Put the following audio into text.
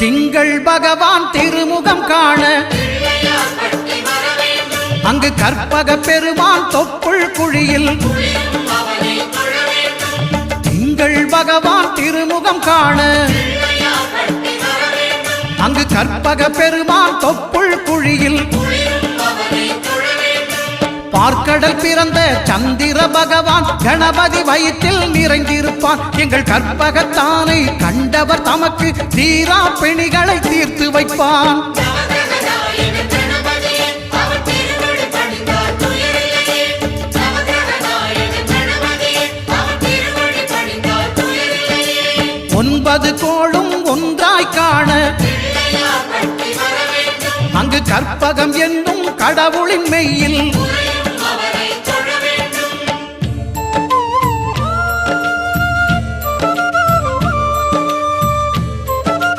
திங்கள் பகவான் திருமுகம் காண அங்கு கற்பக பெருமான் தொப்புள் குழியில் திங்கள் பகவான் திருமுகம் காண அங்கு கற்பக பெருமான் தொப்புள் குழியில் பார்க்கடல் பிறந்த சந்திர பகவான் கணபதி வயிற்றில் நிறைந்திருப்பான். எங்கள் கற்பகத்தானை கண்டவர் தமக்கு தீரா பிணிகளை தீர்த்து வைப்பான். ஒன்பது கோளும் ஒன்றாய் காண அங்கு கற்பகம் என்னும் கடவுளின் மெய்யில்